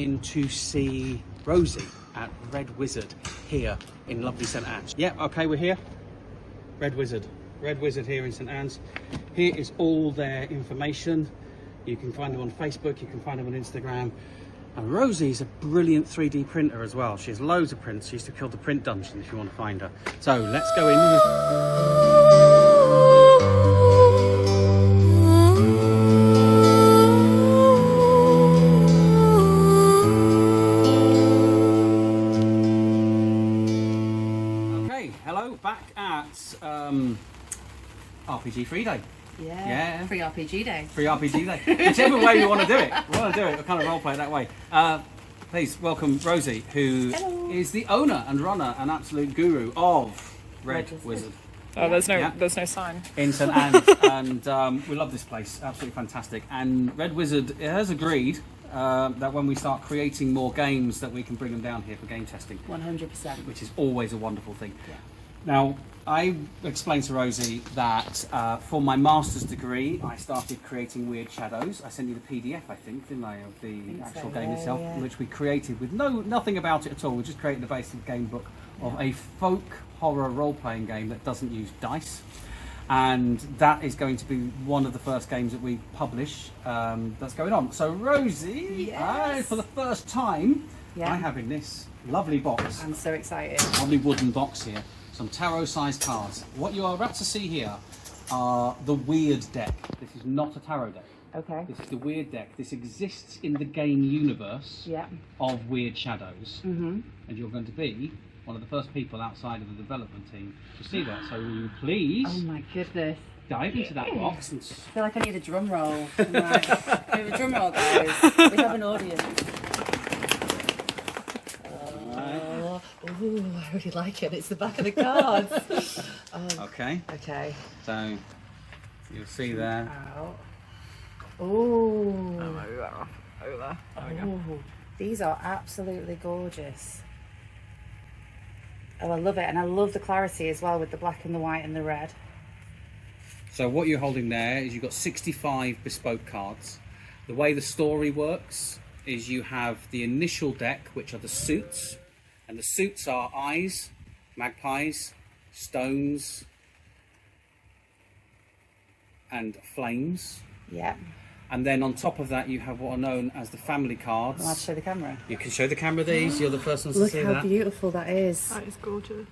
in to see Rosy at Red Wizard here in lovely St Anne's. Yeah, okay, we're here. Red Wizard here in St Anne's. Here is all their information. You can find them on Facebook, you can find them on Instagram. And Rosy's a brilliant 3D printer as well. She has loads of prints. She used to kill the print dungeon if you want to find her. So let's go in. Okay, hello, back at RPG Free Day. Yeah. Free RPG Day. Free RPG Day. Whichever way you want to do it. We'll kind of roleplay that way. Please welcome Rosy, who is the owner and runner and absolute guru of Red Wizard. Oh, there's no sign. In St Anne's, and we love this place. Absolutely fantastic. And Red Wizard has agreed that when we start creating more games, that we can bring them down here for game testing. 100%. Which is always a wonderful thing. Yeah. Now, I explained to Rosy that for my master's degree, I started creating Wyrd Shadows. I sent you the PDF, I think, didn't I, of the actual game itself, which we created with nothing about it at all. We just created a basic game book of a folk horror role-playing game that doesn't use dice. And that is going to be one of the first games that we publish that's going on. So Rosy, for the first time, I have in this lovely box. I'm so excited. Lovely wooden box here. Some tarot-sized cards. What you are about to see here are the Wyrd deck. This is not a tarot deck. Okay. This is the Wyrd deck. This exists in the game universe of Wyrd Shadows. Mm-hmm. And you're going to be one of the first people outside of the development team to see that. So will you please... Oh my goodness. Dive into that box. And... I feel like I need a drum roll. Right. We have a drum roll, guys. We have an audience. Ooh, I really like it. It's the back of the cards. Okay. Okay. So you'll see there. Oh. Maybe that off over there. There we go. These are absolutely gorgeous. Oh, I love it. And I love the clarity as well with the black and the white and the red. So what you're holding there is you've got 65 bespoke cards. The way the story works is you have the initial deck, which are the suits. And the suits are eyes, magpies, stones, and flames. Yeah. And then on top of that, you have what are known as the family cards. I'll have to show the camera. You can show the camera these. You're the first ones to see that. Look how beautiful that is. That is gorgeous.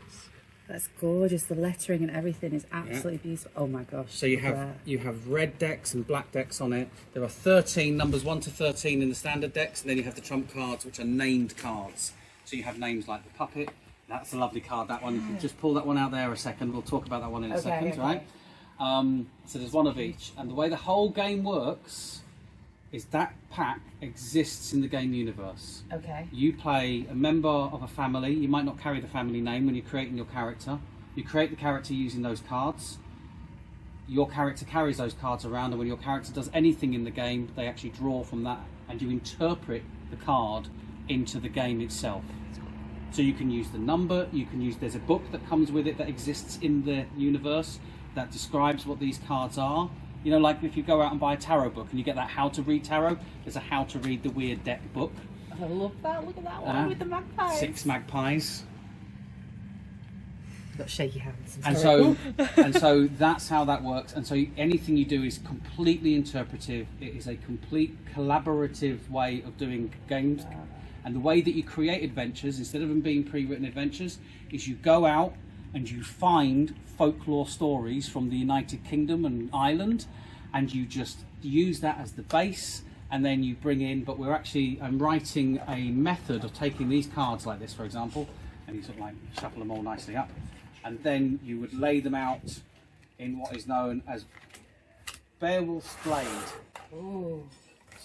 That's gorgeous. The lettering and everything is absolutely beautiful. Oh my gosh. So you have red decks and black decks on it. There are 13 numbers 1 to 13 in the standard decks, and then you have the trump cards, which are named cards. So you have names like the puppet. That's a lovely card, that one. You can just pull that one out there a second. We'll talk about that one in a second, right? So there's one of each. And the way the whole game works is that pack exists in the game universe. Okay. You play a member of a family. You might not carry the family name when you're creating your character. You create the character using those cards. Your character carries those cards around, and when your character does anything in the game, they actually draw from that, and you interpret the card into the game itself. So you can use the number, there's a book that comes with it that exists in the universe that describes what these cards are. You know, like if you go out and buy a tarot book and you get that how to read tarot, there's a how to read the Wyrd deck book. I love that, look at that one with the magpies. 6 magpies. I've got shaky hands. And so that's how that works. And so anything you do is completely interpretive. It is a complete collaborative way of doing games. And the way that you create adventures, instead of them being pre-written adventures, is you go out and you find folklore stories from the United Kingdom and Ireland, and you just use that as the base, and then you bring in, but I'm writing a method of taking these cards like this, for example, and you sort of like shuffle them all nicely up, and then you would lay them out in what is known as Beowulf's Blade. Ooh.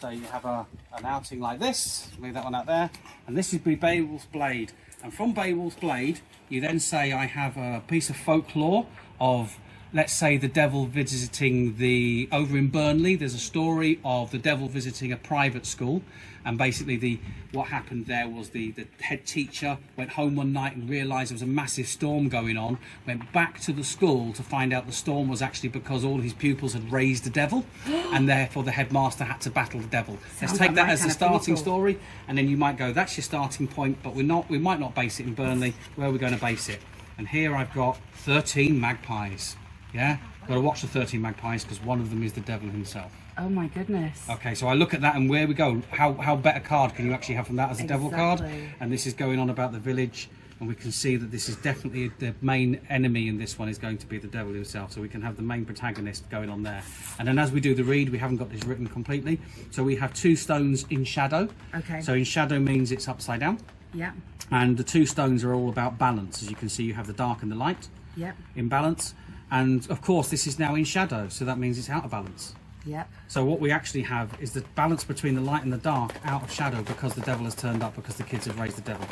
So you have an outing like this, leave that one out there, and this would be Beowulf's Blade. And from Beowulf's Blade, you then say, I have a piece of folklore of let's say the devil visiting over in Burnley, there's a story of the devil visiting a private school, and basically what happened there was the head teacher went home one night and realised there was a massive storm going on, went back to the school to find out the storm was actually because all his pupils had raised the devil, and therefore the headmaster had to battle the devil. Let's take that as the starting story, and then you might go, that's your starting point, but we might not base it in Burnley. Where are we going to base it? And here I've got 13 magpies. Yeah, got to watch the 13 magpies because one of them is the devil himself. Oh my goodness. Okay, so I look at that and where we go. How better card can you actually have from that as a devil card? And this is going on about the village, and we can see that this is definitely the main enemy in this one is going to be the devil himself. So we can have the main protagonist going on there. And then as we do the read, we haven't got this written completely. So we have 2 stones in shadow. Okay. So in shadow means it's upside down. Yeah. And the 2 stones are all about balance. As you can see, you have the dark and the light. Yep. In balance. And of course this is now in shadow, so that means it's out of balance. Yep. So what we actually have is the balance between the light and the dark out of shadow because the devil has turned up, because the kids have raised the devil.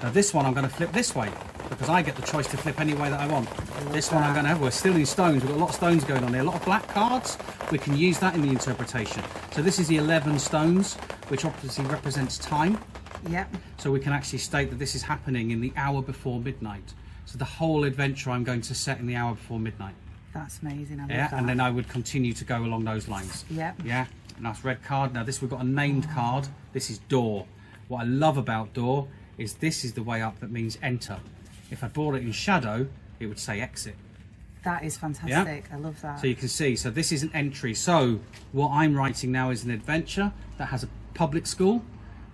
Now this one I'm going to flip this way because I get the choice to flip any way that I want. This one I'm going to have, we're still in stones, we've got a lot of stones going on here, a lot of black cards. We can use that in the interpretation. So this is the 11 stones, which obviously represents time. Yep. So we can actually state that this is happening in the hour before midnight. So the whole adventure I'm going to set in the hour before midnight. That's amazing. I love Yeah, that. and then I would continue to go along those lines. Yep. Yeah, nice red card. Now this, we've got a named card. This is door. What I love about door is this is the way up that means enter. If I brought it in shadow, it would say exit. That is fantastic. I love that. So you can see, so this is an entry. So what I'm writing now is an adventure that has a public school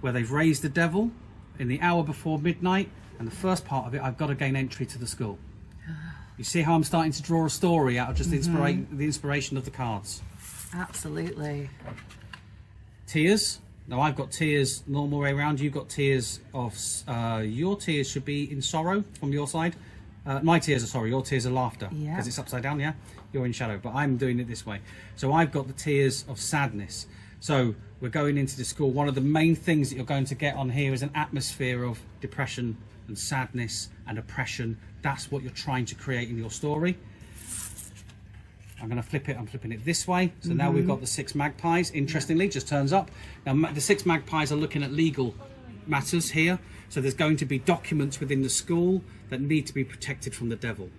where they've raised the devil in the hour before midnight, and the first part of it, I've got to gain entry to the school. You see how I'm starting to draw a story out of just the inspiration of the cards. Absolutely. Tears. Now I've got tears normal way around. You've got tears of your tears should be in sorrow from your side. My tears are sorry. Your tears are laughter because it's upside down. Yeah, you're in shadow, but I'm doing it this way. So I've got the tears of sadness. So we're going into the school. One of the main things that you're going to get on here is an atmosphere of depression and sadness and oppression. That's what you're trying to create in your story. I'm going to flip it. I'm flipping it this way. So now we've got the 6 magpies. Interestingly, just turns up. Now the 6 magpies are looking at legal matters here. So there's going to be documents within the school that need to be protected from the devil.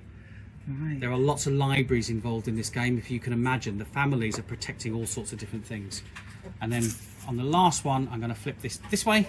Right. There are lots of libraries involved in this game. If you can imagine, the families are protecting all sorts of different things. And then on the last one, I'm going to flip this way.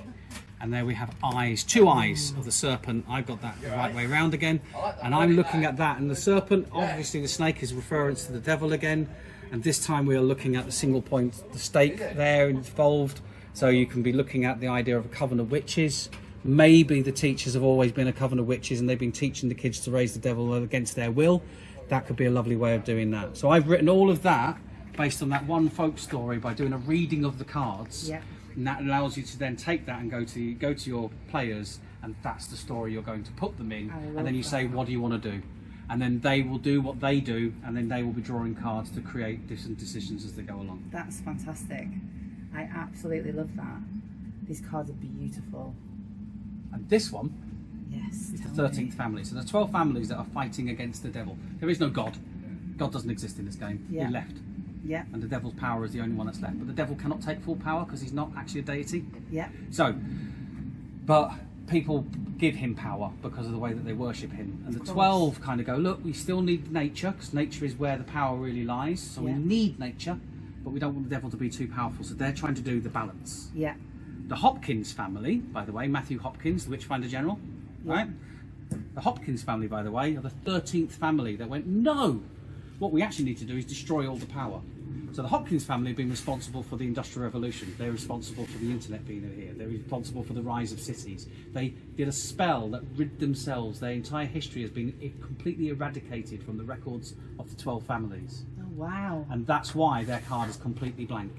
And there we have eyes, 2 eyes of the serpent. I've got that the right way around again. And I'm looking at that. And the serpent, obviously the snake is reference to the devil again. And this time we are looking at the single point, the stake there involved. So you can be looking at the idea of a coven of witches. Maybe the teachers have always been a coven of witches and they've been teaching the kids to raise the devil against their will. That could be a lovely way of doing that. So I've written all of that based on that one folk story by doing a reading of the cards. Yeah. And that allows you to then take that and go to your players, and that's the story you're going to put them in. And then you say, what do you want to do? And then they will do what they do, and then they will be drawing cards to create different decisions as they go along. That's fantastic. I absolutely love that. These cards are beautiful. And this one Yes. is the 13th family. So there's 12 families that are fighting against the devil. There is no God. God doesn't exist in this game. Yeah. He left. Yeah. And the devil's power is the only one that's left. But the devil cannot take full power because he's not actually a deity. Yeah. So, but people give him power because of the way that they worship him. And the 12 kind of go, look, we still need nature because nature is where the power really lies. So we need nature, but we don't want the devil to be too powerful. So they're trying to do the balance. Yeah. The Hopkins family, by the way, Matthew Hopkins, the Witchfinder General, right? The Hopkins family, by the way, are the 13th family that went, no, what we actually need to do is destroy all the power. So the Hopkins family have been responsible for the Industrial Revolution. They're responsible for the internet being here. They're responsible for the rise of cities. They did a spell that rid themselves. Their entire history has been completely eradicated from the records of the 12 families. Oh, wow. And that's why their card is completely blank,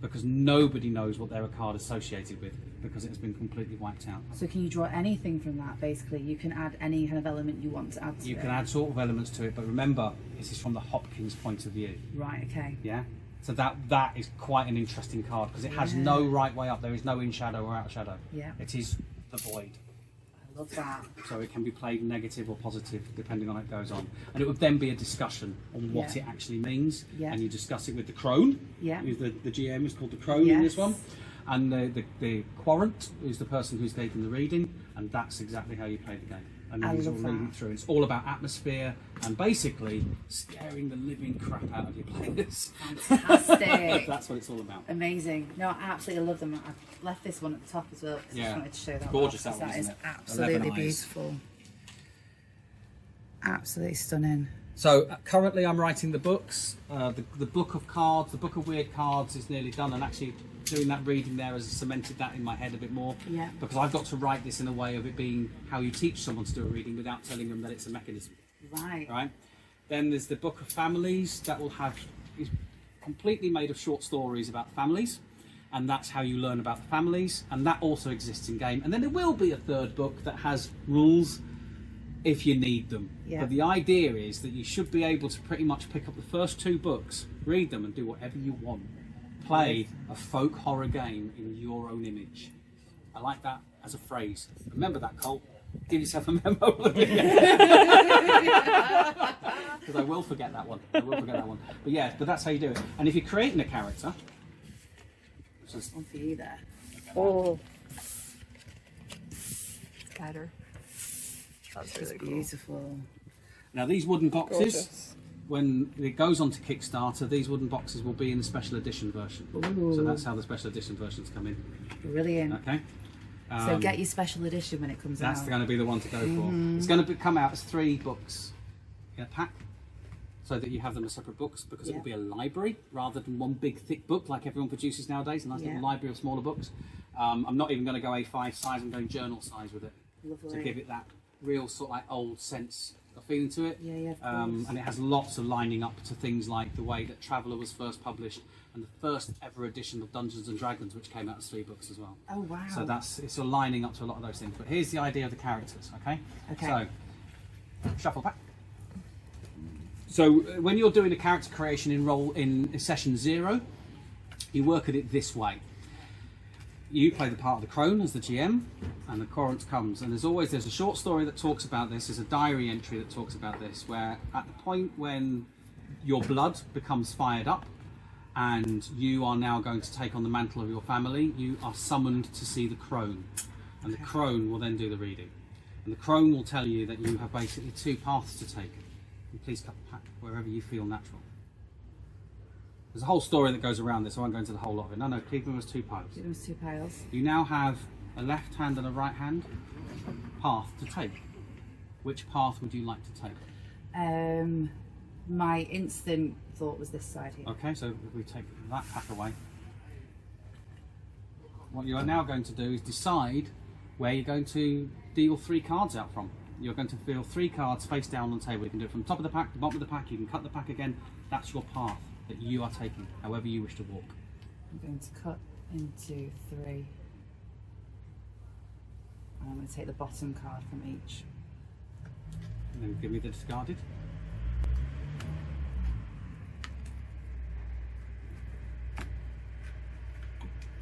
because nobody knows what their card is associated with, because it has been completely wiped out. So can you draw anything from that, basically? You can add any kind of element you want to add to it? You can add sort of elements to it, but remember, this is from the Hopkins point of view. Right, okay. Yeah? So that is quite an interesting card, because it has no right way up. There is no in shadow or out shadow. Yeah. It is the void. I love that. So it can be played negative or positive depending on how it goes on. And it would then be a discussion on what Yeah. it actually means. Yeah. And you discuss it with the crone, Yeah. who's the GM is called the crone in this Yes. one. And the quorant is the person who's taking the reading, and that's exactly how you play the game. And I he's all love reading that. through. It's all about atmosphere and basically scaring the living crap out of your players. Fantastic. That's what it's all about. Amazing. No, I absolutely love them. I've left this one at the top as well because I Yeah. just wanted to show that. Gorgeous, off, that one, 'cause isn't is it? absolutely 11 eyes. beautiful. Absolutely stunning. So currently I'm writing the books. The book of cards, the book of Wyrd Cards is nearly done, and actually doing that reading there has cemented that in my head a bit more. Yeah. Because I've got to write this in a way of it being how you teach someone to do a reading without telling them that it's a mechanism. Right. Right. Then there's the book of families that will have is completely made of short stories about families, and that's how you learn about the families, and that also exists in game. And then there will be a third book that has rules if you need them. Yeah. But the idea is that you should be able to pretty much pick up the first 2 books, read them, and do whatever you want. Play a folk horror game in your own image. I like that as a phrase. Remember that, Cole. Give yourself a memo. Because I will forget that one. But yeah, but that's how you do it. And if you're creating a character, which is One for you there. Oh. Better. That's really cool. Beautiful. now these wooden boxes, Gorgeous. when it goes on to Kickstarter, these wooden boxes will be in the special edition version. Ooh. So that's how the special edition versions come in. Brilliant. Okay. So get your special edition when it comes That's out. going to be the one to go for. It's going to come out as 3 books in a pack, so that you have them as separate books, because it Yeah. will be a library rather than one big thick book like everyone produces nowadays. A nice Yeah. little library of smaller books. I'm not even going to go A5 size. I'm going journal size with it Lovely. to give it that real sort of like old sense of feeling to it. Yeah, of course. And it has lots of lining up to things like the way that Traveller was first published, and the first ever edition of Dungeons and Dragons, which came out as 3 books as well. Oh wow. So it's sort of lining up to a lot of those things. But here's the idea of the characters, okay? Okay. So, shuffle pack. So when you're doing a character creation in session 0, you work at it this way. You play the part of the crone as the GM, and the quorant comes. And there's a short story that talks about this. There's a diary entry that talks about this, where at the point when your blood becomes fired up, and you are now going to take on the mantle of your family, you are summoned to see the crone, and the crone will then do the reading, and the crone will tell you that you have basically 2 paths to take, and please cut the pack wherever you feel natural. There's a whole story that goes around this. I won't go into the whole lot of it. No, keep them as 2 piles. Give us 2 piles. You now have a left hand and a right hand path to take. Which path would you like to take? My instant thought was this side here. Okay, so if we take that pack away, what you are now going to do is decide where you're going to deal 3 cards out from. You're going to deal 3 cards face down on the table. You can do it from the top of the pack, the bottom of the pack, you can cut the pack again. That's your path that you are taking, however you wish to walk. I'm going to cut into 3. And I'm going to take the bottom card from each. And then give me the discarded.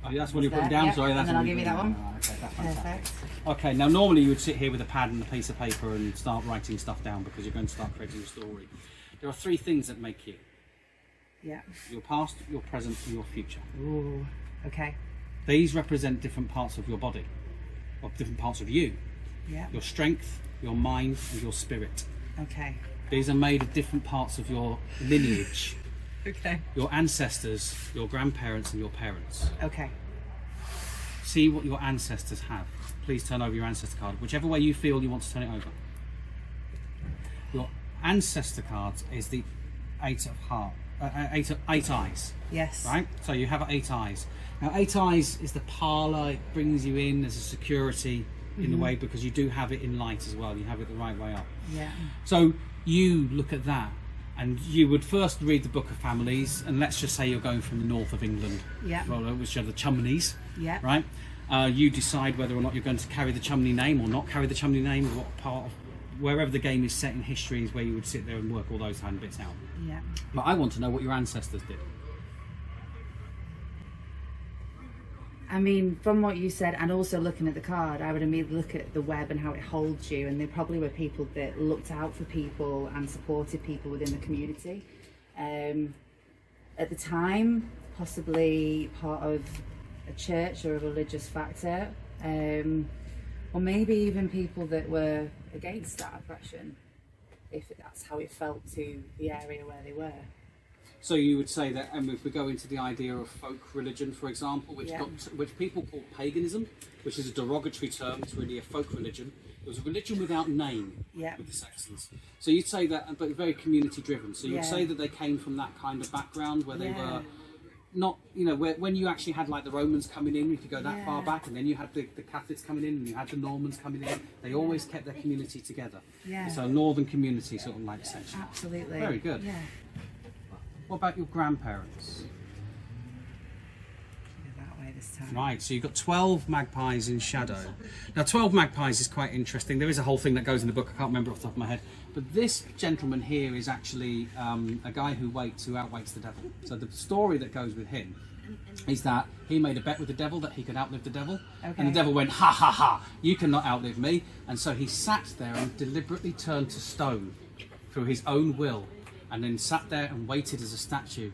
Oh, that's what you put There, down, yep, sorry. and That's then what I'll you give put you that down. one. Oh, okay, that's fantastic. Perfect. Okay, now normally you would sit here with a pad and a piece of paper and start writing stuff down because you're going to start creating a story. There are 3 things that make you: Yeah. your past, your present, and your future. Ooh. Okay. These represent different parts of your body, or different parts of you. Yeah. Your strength, your mind, and your spirit. Okay. These are made of different parts of your lineage, Okay. your ancestors, your grandparents, and your parents. Okay. See what your ancestors have. Please turn over your ancestor card, whichever way you feel you want to turn it over. Your ancestor card is the 8 of heart, 8 eyes. Yes. Right? So you have 8 eyes. Now 8 eyes is the parlour, it brings you in as a security in the way, because you do have it in light as well, you have it the right way up. Yeah. So you look at that, and you would first read the Book of Families, and let's just say you're going from the north of England, Yeah. well, which are the Chumneys, Yeah. right? You decide whether or not you're going to carry the Chumney name or not carry the Chumney name, what part of, wherever the game is set in history is where you would sit there and work all those kind of bits out. Yeah. But I want to know what your ancestors did. I mean, from what you said, and also looking at the card, I would immediately look at the web and how it holds you, and there probably were people that looked out for people and supported people within the community. At the time, possibly part of a church or a religious factor, or maybe even people that were against that oppression, if that's how it felt to the area where they were. So you would say that, and if we go into the idea of folk religion, for example, which people call paganism, which is a derogatory term, it's really a folk religion. It was a religion without name with the Saxons. So you'd say that, but very community driven. So you'd say that they came from that kind of background where they were not, you know, when you actually had like the Romans coming in, if you go that far back, and then you had the Catholics coming in, and you had the Normans coming in, they always kept their community together. So a northern community, sort of like essentially. Absolutely. Very good. Yeah. What about your grandparents? Go that way this time. Right, so you've got 12 magpies in shadow. Now 12 magpies is quite interesting. There is a whole thing that goes in the book, I can't remember off the top of my head. But this gentleman here is actually a guy who outweights the devil. So the story that goes with him is that he made a bet with the devil that he could outlive the devil. And the devil went, ha ha ha, you cannot outlive me. And so he sat there and deliberately turned to stone through his own will, and then sat there and waited as a statue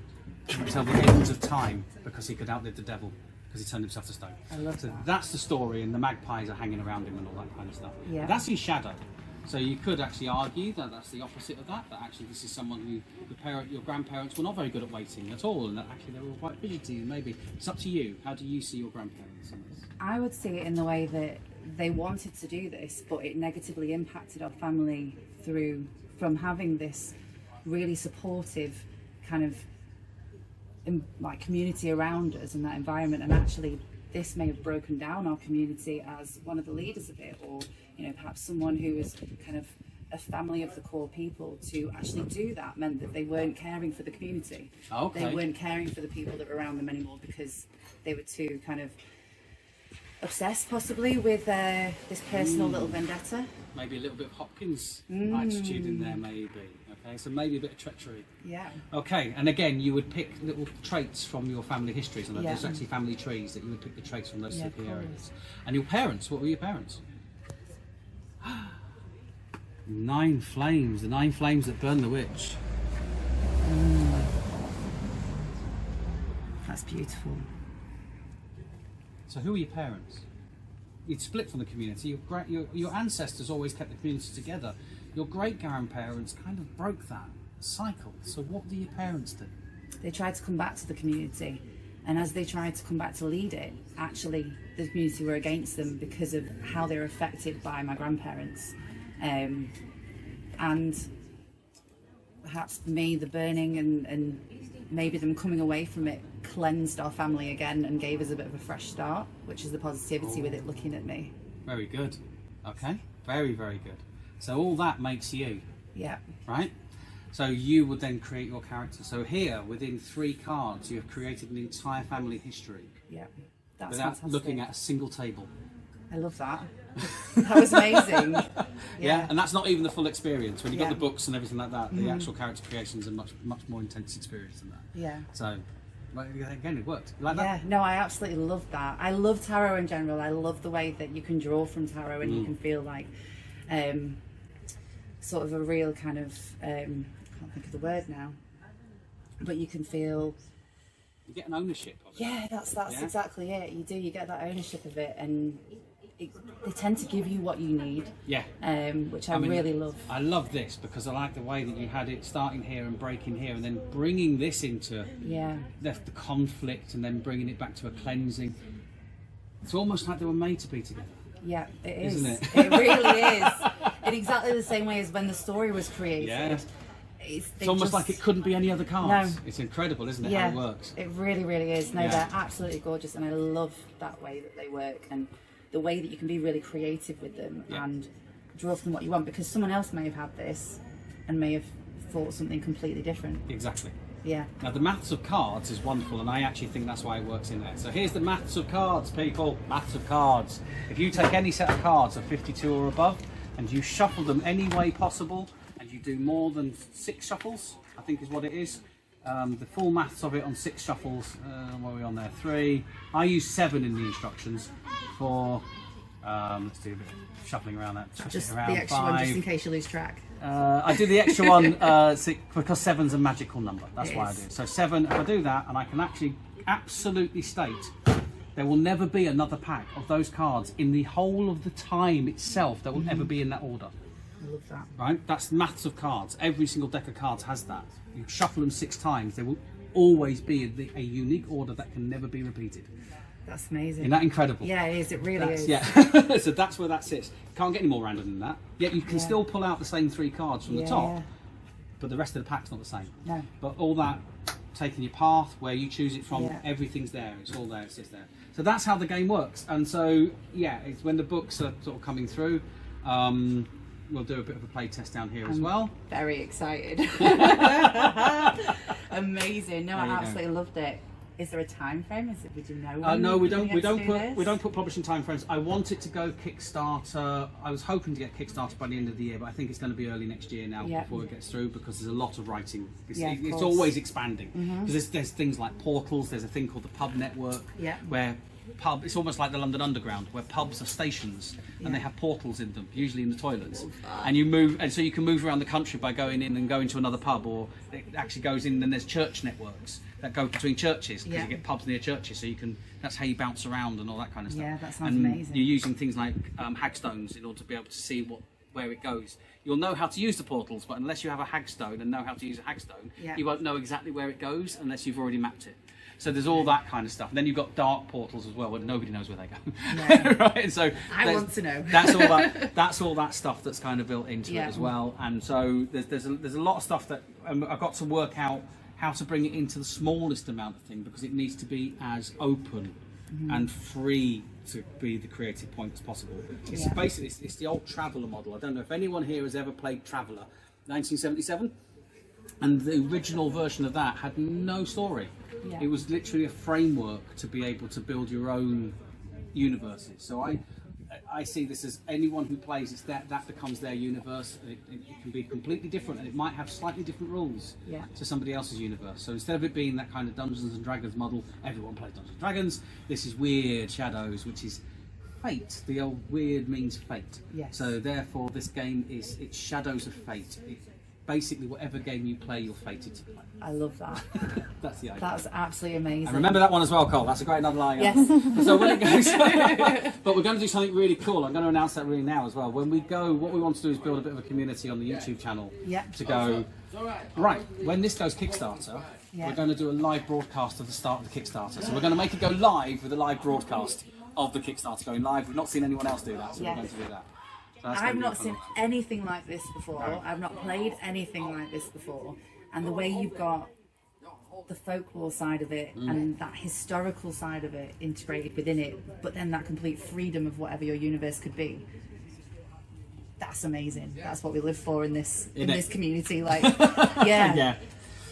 until the end of time, because he could outlive the devil, because he turned himself to stone. I love so that. That's the story, and the magpies are hanging around him and all that kind of stuff. Yeah. That's in shadow. So you could actually argue that that's the opposite of that actually this is someone who, your grandparents were not very good at waiting at all, and that actually they were quite fidgety, and maybe. It's up to you. How do you see your grandparents in this? I would see it in the way that they wanted to do this, but it negatively impacted our family from having this really supportive kind of like community around us in that environment, and actually this may have broken down our community as one of the leaders of it, or you know, perhaps someone who is kind of a family of the core people. To actually do that meant that they weren't caring for the community. They weren't caring for the people that were around them anymore, because they were too kind of obsessed possibly with this personal little vendetta. Maybe a little bit of Hopkins attitude in there, maybe. Okay, so maybe a bit of treachery. Yeah. Okay, and again, you would pick little traits from your family histories. And there's actually family trees that you would pick the traits from those three areas. And your parents, what were your parents? 9 flames, the 9 flames that burn the witch. That's beautiful. So who are your parents? You'd split from the community. Your ancestors always kept the community together. Your great-grandparents kind of broke that cycle. So what do your parents do? They tried to come back to the community, and as they tried to come back to lead it, actually the community were against them because of how they were affected by my grandparents. And perhaps for me, the burning and maybe them coming away from it cleansed our family again and gave us a bit of a fresh start, which is the positivity with it looking at me. Very good. Okay, very, very good. So all that makes you. Yeah. Right? So you would then create your character. So here, within 3 cards, you have created an entire family history. Yeah. That's without fantastic. looking at a single table. I love that. That was amazing. Yeah, and that's not even the full experience. When you've got Yeah. the books and everything like that, the actual character creation is a much more intense experience than that. Yeah. So, well, again, it worked. You like that? Yeah, no, I absolutely love that. I love tarot in general. I love the way that you can draw from tarot and you can feel like sort of a real kind of, I can't think of the word now, but you can feel... You get an ownership of it. Yeah, that's exactly it. You do, you get that ownership of it, and they tend to give you what you need. Yeah. Which I really love. I love this because I like the way that you had it starting here and breaking here, and then bringing this into the conflict, and then bringing it back to a cleansing. It's almost like they were made to be together. Yeah, it is. Isn't it? It really is. In exactly the same way as when the story was created. Yeah. It's almost like it couldn't be any other cards. No. It's incredible, isn't it, Yeah, how it works? it really, really is. No, they're absolutely gorgeous, and I love that way that they work, and the way that you can be really creative with them and draw from what you want, because someone else may have had this and may have thought something completely different. Exactly. Yeah. Now the maths of cards is wonderful, and I actually think that's why it works in there. So here's the maths of cards, people. Maths of cards. If you take any set of cards of 52 or above and you shuffle them any way possible, and you do more than 6 shuffles, I think is what it is, the full maths of it on 6 shuffles. What are we on there? 3. I use 7 in the instructions for. Let's do a bit of shuffling around that. Just around the extra 5. one, just in case you lose track. I do the extra one because 7's a magical number. That's It why is. I do. So 7. If I do that, and I can actually absolutely state there will never be another pack of those cards in the whole of the time itself that will ever be in that order. I love that. Right? That's maths of cards. Every single deck of cards has that. You shuffle them 6 times. They will always be a unique order that can never be repeated. That's amazing. Isn't that incredible? Yeah, it is. It really is. Yeah. So that's where that sits. Can't get any more random than that. Yet you can still pull out the same 3 cards from the top, but the rest of the pack's not the same. No. But all that, taking your path, where you choose it from, everything's there. It's all there. It sits there. So that's how the game works. And so, yeah, it's when the books are sort of coming through. We'll do a bit of a play test down here as well. Very excited. Amazing. No, I absolutely loved it. Is there a time frame? Would you know? No, we don't. We don't put publishing time frames. I want it to go Kickstarter. I was hoping to get Kickstarter by the end of the year, but I think it's going to be early next year now before it gets through, because there's a lot of writing. It's always expanding, because there's things like portals. There's a thing called the Pub Network, where it's almost like the London Underground, where pubs are stations and they have portals in them, usually in the toilets, and you move, and so you can move around the country by going in and going to another pub, or it actually goes in. Then there's church networks that go between churches, because you get pubs near churches, so you can. That's how you bounce around and all that kind of stuff. Yeah, that sounds and amazing. You're using things like hagstones in order to be able to see where it goes. You'll know how to use the portals, but unless you have a hagstone and know how to use a hagstone, you won't know exactly where it goes unless you've already mapped it. So there's all that kind of stuff. And then you've got dark portals as well, where nobody knows where they go. Right? And so I want to know. That's all that stuff that's kind of built into it as well. And so there's a lot of stuff that I've got to work out how to bring it into the smallest amount of thing, because it needs to be as open and free to be the creative point as possible. It's basically it's the old Traveller model. I don't know if anyone here has ever played Traveller, 1977, and the original version of that had no story. It was literally a framework to be able to build your own universes. So I see this as anyone who plays, it's that becomes their universe. It can be completely different, and it might have slightly different rules to somebody else's universe. So instead of it being that kind of Dungeons and Dragons model, everyone plays Dungeons and Dragons. This is Wyrd Shadows, which is fate. The old Wyrd means fate. So therefore, this game it's Shadows of Fate. Basically, whatever game you play, you're fated to play. I love that. That's the idea. That's absolutely amazing. And remember that one as well, Cole. That's a great underlying. Yes. So when it goes, but we're going to do something really cool. I'm going to announce that really now as well. When we go, what we want to do is build a bit of a community on the YouTube channel. To go. Right. When this goes Kickstarter, we're going to do a live broadcast of the start of the Kickstarter. So we're going to make it go live with a live broadcast of the Kickstarter going live. We've not seen anyone else do that, so we're going to do that. I've not seen anything like this before. I've not played anything like this before. And the way you've got the folklore side of it and that historical side of it integrated within it, but then that complete freedom of whatever your universe could be. That's amazing. That's what we live for in this community. Like, yeah.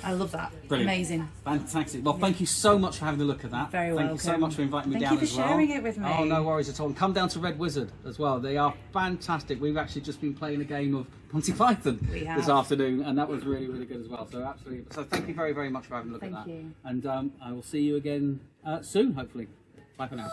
I love that. Brilliant. Amazing. Fantastic. Well, thank you so much for having a look at that. Very welcome. Thank you so much for inviting me down as well. Thank you for sharing it with me. Oh, no worries at all. And come down to Red Wizard as well. They are fantastic. We've actually just been playing a game of Monty Python this afternoon, and that was really, really good as well. So absolutely. So thank you very, very much for having a look at that. Thank you. And I will see you again soon, hopefully. Bye for now.